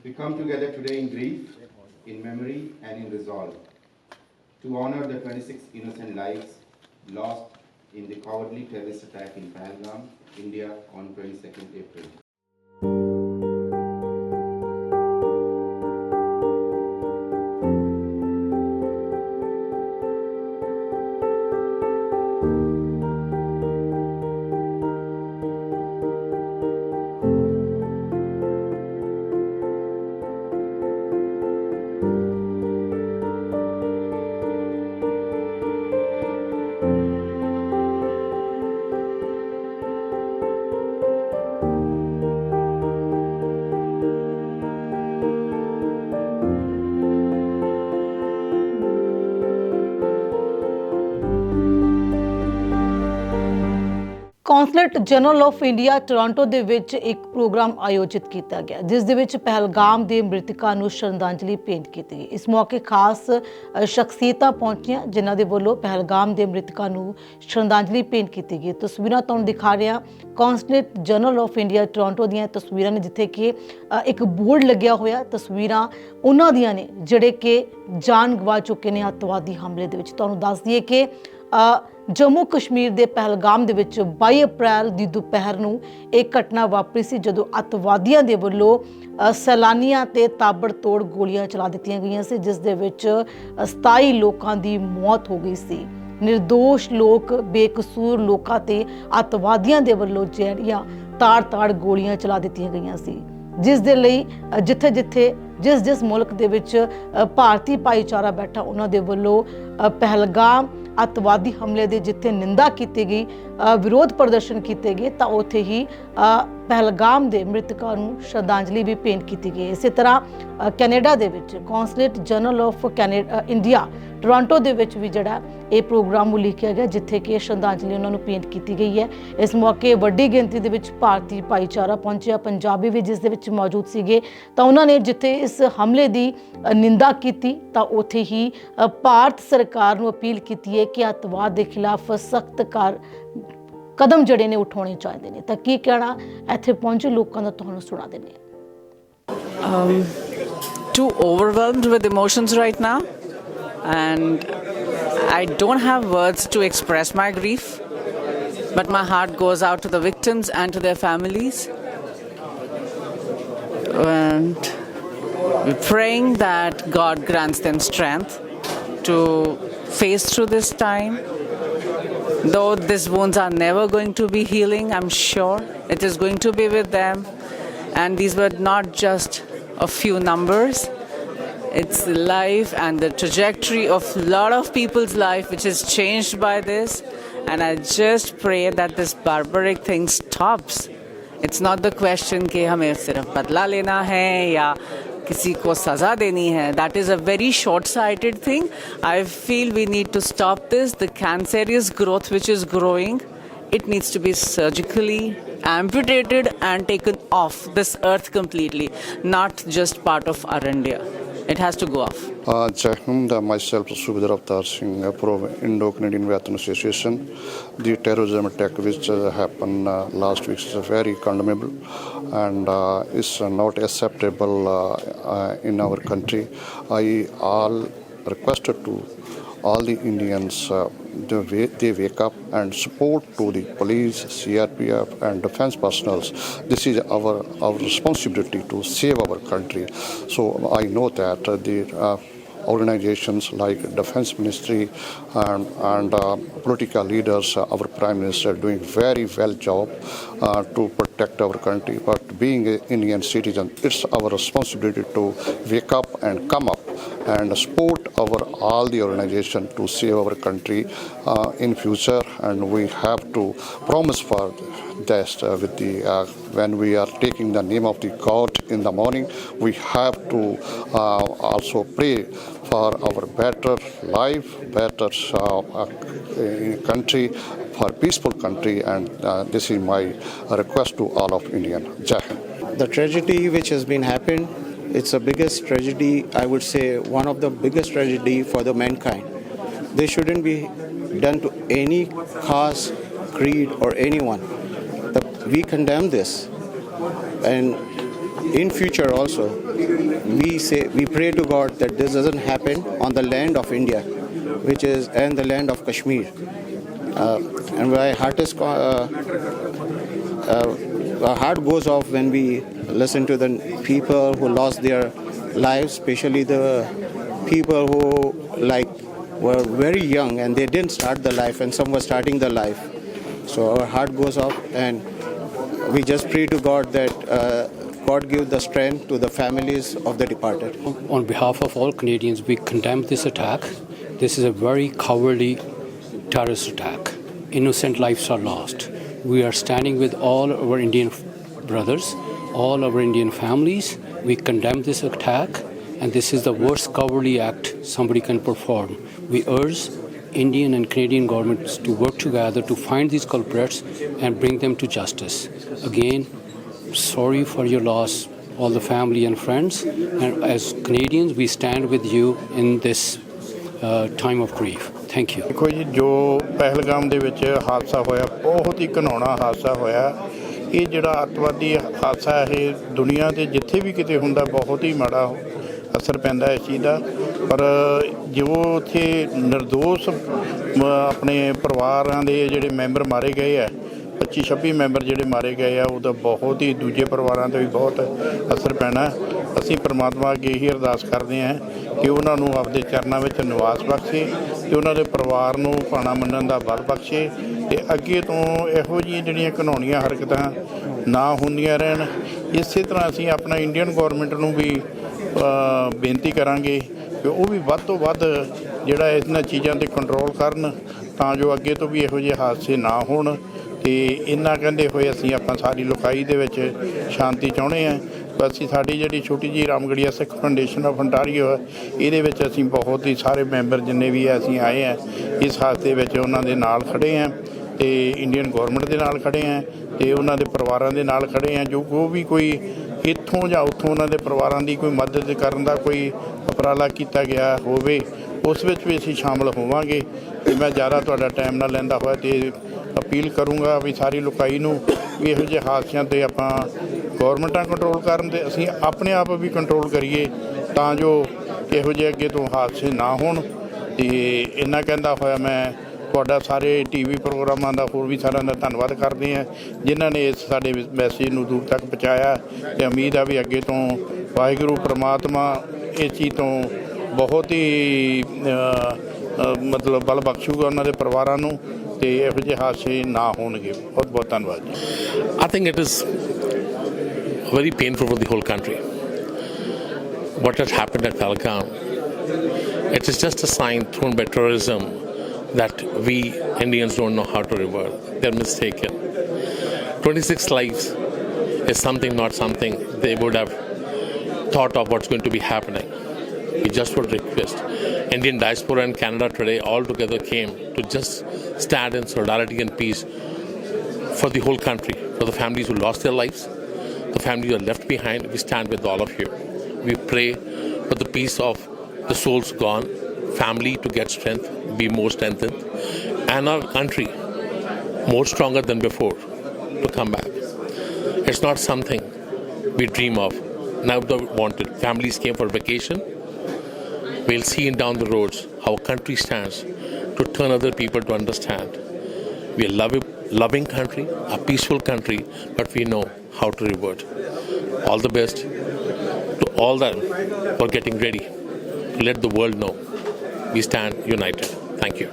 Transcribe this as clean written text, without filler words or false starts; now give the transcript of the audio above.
We come together today in grief, in memory, and in resolve to honor the 26 innocent lives lost in the cowardly terrorist attack in Pahalgam, India on 22nd April. Consulate general of India Toronto ਦੇ ਵਿੱਚ ਇੱਕ programme ਆਯੋਜਿਤ ਕੀਤਾ ਗਿਆ ਜਿਸ ਦੇ ਵਿੱਚ ਪਹਿਲਗਾਮ ਦੇ ਮ੍ਰਿਤਕਾਂ ਨੂੰ ਸ਼ਰਧਾਂਜਲੀ ਭੇਂਟ ਕੀਤੀ ਗਈ। ਇਸ ਮੌਕੇ ਖਾਸ ਸ਼ਖਸੀਅਤਾਂ ਪਹੁੰਚੀਆਂ ਜਿਨ੍ਹਾਂ ਦੇ ਵੱਲੋਂ ਪਹਿਲਗਾਮ ਦੇ ਮ੍ਰਿਤਕਾਂ ਨੂੰ ਸ਼ਰਧਾਂਜਲੀ ਭੇਂਟ ਕੀਤੀ ਗਈ। ਤਸਵੀਰਾਂ ਤੁਹਾਨੂੰ ਦਿਖਾ ਰਹੇ ਹਾਂ consulate general of India Toronto ਦੀਆਂ ਤਸਵੀਰਾਂ ਨੇ ਜਿੱਥੇ ਕਿ ਇੱਕ ਬੋਰਡ ਲੱਗਿਆ ਹੋਇਆ। ਤਸਵੀਰਾਂ ਉਹਨਾਂ ਦੀਆਂ ਨੇ ਜਿਹੜੇ ਕਿ ਜਾਨ ਗਵਾ ਚੁੱਕੇ ਨੇ ਅੱਤਵਾਦੀ ਹਮਲੇ ਦੇ ਵਿੱਚ। ਤੁਹਾਨੂੰ ਦੱਸ ਦਈਏ ਕਿ ਜੰਮੂ ਕਸ਼ਮੀਰ ਦੇ ਪਹਿਲਗਾਮ ਦੇ ਵਿੱਚ 22 ਅਪ੍ਰੈਲ ਦੀ ਦੁਪਹਿਰ ਨੂੰ ਇਹ ਘਟਨਾ ਵਾਪਰੀ ਸੀ ਜਦੋਂ ਅੱਤਵਾਦੀਆਂ ਦੇ ਵੱਲੋਂ ਸੈਲਾਨੀਆਂ ਤੇ ਤਾਬੜਤੋੜ ਗੋਲੀਆਂ ਚਲਾ ਦਿੱਤੀਆਂ ਗਈਆਂ ਸੀ ਜਿਸ ਦੇ ਵਿੱਚ 27 ਲੋਕਾਂ ਦੀ ਮੌਤ ਹੋ ਗਈ ਸੀ। ਨਿਰਦੋਸ਼ ਲੋਕ ਬੇਕਸੂਰ ਲੋਕਾਂ ਤੇ ਅੱਤਵਾਦੀਆਂ ਦੇ ਵੱਲੋਂ ਜਿਹੜੀਆਂ ਤਾੜ-ਤਾੜ ਗੋਲੀਆਂ ਚਲਾ ਦਿੱਤੀਆਂ ਗਈਆਂ ਸੀ ਜਿਸ ਦੇ ਲਈ ਜਿੱਥੇ-ਜਿੱਥੇ ਜਿਸ ਮੁਲਕ ਦੇ ਵਿੱਚ ਭਾਰਤੀ ਭਾਈਚਾਰਾ ਬੈਠਾ ਉਹਨਾਂ ਦੇ ਵੱਲੋਂ ਪਹਿਲਗਾਮ ਅੱਤਵਾਦੀ ਹਮਲੇ ਦੇ ਜਿੱਥੇ ਨਿੰਦਾ ਕੀਤੀ ਗਈ ਵਿਰੋਧ ਪ੍ਰਦਰਸ਼ਨ ਕੀਤੇ ਗਏ ਤਾਂ ਉੱਥੇ ਹੀ ਪਹਿਲਗਾਮ ਦੇ ਮ੍ਰਿਤਕਾਂ ਨੂੰ ਸ਼ਰਧਾਂਜਲੀ ਵੀ ਭੇਂਟ ਕੀਤੀ ਗਈ। ਇਸੇ ਤਰ੍ਹਾਂ ਕੈਨੇਡਾ ਦੇ ਵਿੱਚ consulate general of India Toronto ਦੇ ਵਿੱਚ ਵੀ ਜਿਹੜਾ ਇਹ ਪ੍ਰੋਗਰਾਮ ਉਲੀਕਿਆ ਗਿਆ ਜਿੱਥੇ ਕਿ ਸ਼ਰਧਾਂਜਲੀ ਉਹਨਾਂ ਨੂੰ ਭੇਂਟ ਕੀਤੀ ਗਈ ਹੈ। ਇਸ ਮੌਕੇ ਵੱਡੀ ਗਿਣਤੀ ਦੇ ਵਿੱਚ ਭਾਰਤੀ ਭਾਈਚਾਰਾ ਪਹੁੰਚਿਆ, ਪੰਜਾਬੀ ਵੀ ਜਿਸ ਦੇ ਵਿੱਚ ਮੌਜੂਦ ਸੀਗੇ ਤਾਂ ਉਹਨਾਂ ਨੇ ਜਿੱਥੇ ਇਸ ਹਮਲੇ ਦੀ ਨਿੰਦਾ ਕੀਤੀ ਤਾਂ ਉੱਥੇ ਹੀ ਭਾਰਤ ਸਰਕਾਰ ਨੂੰ ਅਪੀਲ ਕੀਤੀ ਹੈ ਕਿ ਅੱਤਵਾਦ ਦੇ ਖਿਲਾਫ ਸਖਤ ਕਦਮ ਜਿਹੜੇ ਨੇ ਉਠਾਉਣੇ ਚਾਹੀਦੇ ਨੇ। ਤਾਂ ਕੀ ਕਹਿਣਾ ਇੱਥੇ ਪਹੁੰਚੇ ਲੋਕਾਂ ਦਾ ਤੁਹਾਨੂੰ ਸੁਣਾ ਦਿੰਦੇ ਹਾਂ। Too overwhelmed with emotions right now, and I don't have words to express my grief, but my heart goes out to the victims and to their families, and we're praying that God grants them strength to face through this time. Though these wounds are never going to be healing, I'm sure it is going to be with them. And these were not just a few numbers. It's life and the trajectory of a lot of people's life which is changed by this. And I just pray that this barbaric thing stops. It's not the question कि हमें सिर्फ बदला लेना है या किसी को सज़ा देनी है. That is a very short-sighted thing. I feel we need to stop this. The cancerous growth which is growing, it needs to be surgically amputated and taken off this earth completely, not just part of our India. It has to go off. Jai Hind, myself, Subedar Avtar Singh, pro Indo-Canadian Veteran Association. The terrorism attack which happened last week is very condemnable and is not acceptable in our country. I all requested to all the Indians they wake up and support to the police, CRPF and defense personnel. This is our responsibility to save our country. So I know that the organizations like Defense Ministry and political leaders, our Prime Minister doing very well job to protect our country. But being an Indian citizen, it's our responsibility to wake up and come up and support all the organization to save our country in future. And we have to promise for this with the when we are taking the name of the God in the morning, we have to also pray for our better life, better country, for peaceful country. And this is my request to all of Indian. Jai Hind. The tragedy which has been happened, it's the biggest tragedy, I would say one of the biggest tragedy for the mankind. This shouldn't be done to any caste, creed or anyone. We condemn this, and in future also, we pray to God that this doesn't happen on the land of India, and the land of Kashmir. And my heart is our heart goes off when we listen to the people who lost their lives, especially the people who were very young and they didn't start the life, and some were starting the life. So our heart goes off, and we just pray to God that God give the strength to the families of the departed. On behalf of all Canadians, we condemn this attack. This is a very cowardly terrorist attack. Innocent lives are lost. We are standing with all our Indian brothers, all our Indian families. We condemn this attack, and this is the worst cowardly act somebody can perform. We urge Indian and Canadian governments to work together to find these culprits and bring them to justice. Again, sorry for your loss, all the family and friends. And as Canadians, we stand with you in this time of grief. Thank you. देखो जी, जो पहलगाम ਦੇ ਵਿੱਚ ਹਾਦਸਾ ਹੋਇਆ ਬਹੁਤ ਹੀ ਘਿਨਾਉਣਾ ਹਾਦਸਾ ਹੋਇਆ। ਇਹ ਜਿਹੜਾ ਅੱਤਵਾਦੀ ਹਾਦਸਾ ਇਹ ਦੁਨੀਆ ਤੇ ਜਿੱਥੇ ਵੀ ਕਿਤੇ ਹੁੰਦਾ ਬਹੁਤ ਹੀ ਮਾੜਾ ਅਸਰ ਪੈਂਦਾ ਇਸ ਚੀਜ਼ ਦਾ। ਪਰ ਜੋ ਉੱਥੇ ਨਿਰਦੋਸ਼ ਆਪਣੇ ਪਰਿਵਾਰਾਂ ਦੇ ਜਿਹੜੇ ਮੈਂਬਰ ਮਾਰੇ ਗਏ ਆ, 25-26 ਮੈਂਬਰ ਜਿਹੜੇ ਮਾਰੇ ਗਏ ਆ, ਉਹਦਾ ਬਹੁਤ ਹੀ ਦੂਜੇ ਪਰਿਵਾਰਾਂ 'ਤੇ ਵੀ ਬਹੁਤ ਅਸਰ ਪੈਣਾ। ਅਸੀਂ ਪਰਮਾਤਮਾ ਅੱਗੇ ਇਹੀ ਅਰਦਾਸ ਕਰਦੇ ਹਾਂ ਕਿ ਉਹਨਾਂ ਨੂੰ ਆਪਦੇ ਚਰਨਾਂ ਵਿੱਚ ਨਿਵਾਸ ਬਖਸ਼ੇ ਅਤੇ ਉਹਨਾਂ ਦੇ ਪਰਿਵਾਰ ਨੂੰ ਭਾਣਾ ਮੰਨਣ ਦਾ ਬਲ ਬਖਸ਼ੇ ਅਤੇ ਅੱਗੇ ਤੋਂ ਇਹੋ ਜਿਹੀਆਂ ਜਿਹੜੀਆਂ ਘਿਨਾਉਣੀਆਂ ਹਰਕਤਾਂ ਨਾ ਹੁੰਦੀਆਂ ਰਹਿਣ। ਇਸੇ ਤਰ੍ਹਾਂ ਅਸੀਂ ਆਪਣਾ ਇੰਡੀਅਨ ਗੌਰਮੈਂਟ ਨੂੰ ਵੀ ਬੇਨਤੀ ਕਰਾਂਗੇ ਕਿ ਉਹ ਵੀ ਵੱਧ ਤੋਂ ਵੱਧ ਜਿਹੜਾ ਇਹਨਾਂ ਚੀਜ਼ਾਂ 'ਤੇ ਕੰਟਰੋਲ ਕਰਨ ਤਾਂ ਜੋ ਅੱਗੇ ਤੋਂ ਵੀ ਇਹੋ ਜਿਹੇ ਹਾਦਸੇ ਨਾ ਹੋਣ। ਅਤੇ ਇਹਨਾਂ ਕਹਿੰਦੇ ਹੋਏ ਅਸੀਂ ਆਪਾਂ ਸਾਰੀ ਲੋਕਾਈ ਦੇ ਵਿੱਚ ਸ਼ਾਂਤੀ ਚਾਹੁੰਦੇ ਹਾਂ। ਅਸੀਂ ਸਾਡੀ ਜਿਹੜੀ ਛੋਟੀ ਜਿਹੀ ਰਾਮਗੜੀਆ ਸਿੱਖ ਫਾਊਂਡੇਸ਼ਨ ਆਫ ਅੰਟਾਰੀਓ ਹੈ, ਇਹਦੇ ਵਿੱਚ ਅਸੀਂ ਬਹੁਤ ਹੀ ਸਾਰੇ ਮੈਂਬਰ ਜਿੰਨੇ ਵੀ ਅਸੀਂ ਆਏ ਹਾਂ ਇਸ ਹਾਦਸੇ ਵਿੱਚ ਉਹਨਾਂ ਦੇ ਨਾਲ ਖੜ੍ਹੇ ਹਾਂ ਅਤੇ ਇੰਡੀਅਨ ਗੌਰਮੈਂਟ ਦੇ ਨਾਲ ਖੜ੍ਹੇ ਹਾਂ ਅਤੇ ਉਹਨਾਂ ਦੇ ਪਰਿਵਾਰਾਂ ਦੇ ਨਾਲ ਖੜ੍ਹੇ ਹਾਂ। ਜੋ ਵੀ ਕੋਈ ਇੱਥੋਂ ਜਾਂ ਉੱਥੋਂ ਉਹਨਾਂ ਦੇ ਪਰਿਵਾਰਾਂ ਦੀ ਕੋਈ ਮਦਦ ਕਰਨ ਦਾ ਕੋਈ ਉਪਰਾਲਾ ਕੀਤਾ ਗਿਆ ਹੋਵੇ, ਉਸ ਵਿੱਚ ਵੀ ਅਸੀਂ ਸ਼ਾਮਲ ਹੋਵਾਂਗੇ। ਅਤੇ ਮੈਂ ਜ਼ਿਆਦਾ ਤੁਹਾਡਾ ਟਾਈਮ ਨਾ ਲੈਂਦਾ ਹੋਇਆ ਅਤੇ ਅਪੀਲ ਕਰੂੰਗਾ ਵੀ ਸਾਰੀ ਲੋਕਾਈ ਨੂੰ ਵੀ ਇਹੋ ਜਿਹੇ ਹਾਦਸਿਆਂ 'ਤੇ ਆਪਾਂ ਗੌਰਮੈਂਟਾਂ ਕੰਟਰੋਲ ਕਰਨ ਅਤੇ ਅਸੀਂ ਆਪਣੇ ਆਪ ਵੀ ਕੰਟਰੋਲ ਕਰੀਏ ਤਾਂ ਜੋ ਇਹੋ ਜਿਹੇ ਅੱਗੇ ਤੋਂ ਹਾਦਸੇ ਨਾ ਹੋਣ। ਅਤੇ ਇੰਨਾ ਕਹਿੰਦਾ ਹੋਇਆ ਮੈਂ ਤੁਹਾਡਾ ਸਾਰੇ TV ਪ੍ਰੋਗਰਾਮਾਂ ਦਾ ਹੋਰ ਵੀ ਸਾਰਿਆਂ ਦਾ ਧੰਨਵਾਦ ਕਰਦੇ ਹਾਂ ਜਿਨ੍ਹਾਂ ਨੇ ਇਸ ਸਾਡੇ ਮੈਸੇਜ ਨੂੰ ਦੂਰ ਤੱਕ ਪਹੁੰਚਾਇਆ। ਅਤੇ ਉਮੀਦ ਆ ਵੀ ਅੱਗੇ ਤੋਂ ਵਾਹਿਗੁਰੂ ਪ੍ਰਮਾਤਮਾ ਇਸ ਚੀਜ਼ ਤੋਂ ਬਹੁਤ ਹੀ ਮਤਲਬ ਬਲ ਬਖਸ਼ੂਗਾ ਉਹਨਾਂ ਦੇ ਪਰਿਵਾਰਾਂ ਨੂੰ ਅਤੇ ਇਹੋ ਜਿਹੇ ਹਾਦਸੇ ਨਾ ਹੋਣਗੇ। ਬਹੁਤ ਬਹੁਤ ਧੰਨਵਾਦ ਜੀ। I think it is very painful for the whole country. What has happened at Pahalgam, it is just a sign thrown by terrorism that we Indians don't know how to revert. They're mistaken. 26 lives is something, not something they would have thought of what's going to be happening. We just would request Indian diaspora and Canada today all together came to just stand in solidarity and peace for the whole country, for the families who lost their lives, the families who are left behind. We stand with all of you. We pray for the peace of the souls gone, family to get strength, be more strengthened, and our country more stronger than before to come back. It's not something we dream of. Now the wanted families came for vacation. We'll see down the roads how a country stands to turn other people to understand. We are loving country, a peaceful country, but we know how to revert. All the best to all that for getting ready to let the world know we stand united. Thank you.